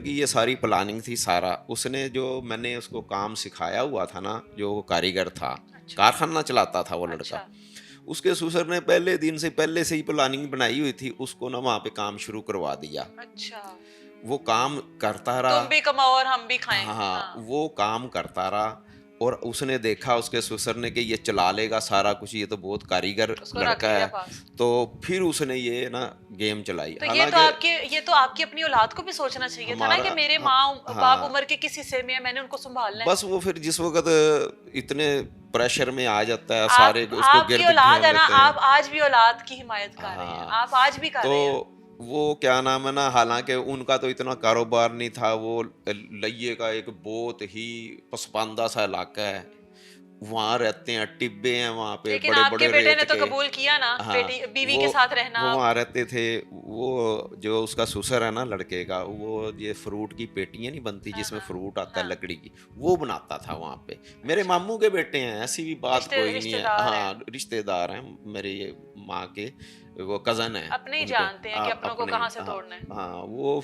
کی یہ ساری پلاننگ تھی سارا. اس نے جو میں نے اس کو کام سکھایا ہوا تھا نا, جو وہ کاریگر تھا, کارخانہ چلاتا تھا وہ لڑکا, اس کے سسر نے پہلے دن سے پہلے سے ہی پلاننگ بنائی ہوئی تھی, اس کو نا وہاں پہ کام شروع کروا دیا. وہ کام کرتا رہا, تم بھی کماؤ اور ہم بھی کھائیں. ہاں وہ کام کرتا رہا, اور اس نے دیکھا اس کے سسر نے کہ یہ چلا لے گا سارا کچھ, یہ تو بہت کاریگر لڑکا ہے, تو پھر اس نے یہ نا گیم چلائی. تو یہ تو آپ کی اپنی اولاد کو بھی سوچنا چاہیے تھا نا کہ میرے ماں باپ عمر کے کس حصے میں ہے, میں نے ان کو سنبھالنا ہے. بس وہ پھر جس وقت اتنے پریشر میں آ جاتا ہے, سارے اس کو آپ کی گرد اولاد گھیر ہے نا, لیتے ہیں. آپ آج بھی اولاد کی حمایت کر رہے ہیں, آپ آج بھی کر رہے ہیں. تو وہ کیا نام ہے نا, حالانکہ ان کا تو اتنا کاروبار نہیں تھا, وہ لئیے کا ایک بہت ہی پسپاندہ سا علاقہ ہے, وہاں رہتے ہیں, ٹبے ہیں وہاں پہ لیکن بڑے آپ بڑے کے بیٹے نے ریت تو کے. قبول کیا نا بیوی کے ساتھ رہنا. وہ وہاں رہتے تھے. وہ جو اس کا سسر ہے نا لڑکے کا, وہ یہ فروٹ کی پیٹیاں نہیں بنتی جس میں فروٹ آتا ہے لکڑی کی, وہ بناتا تھا وہاں پہ. میرے ماموں کے بیٹے ہیں, ایسی بھی بات کوئی نہیں ہے. ہاں رشتے دار ہیں میرے, یہ ماں کے وہ کزن ہیں, اپنے ہی جانتے ہیں کہ اپنوں کو کہاں سے توڑنا ہے. ہاں وہ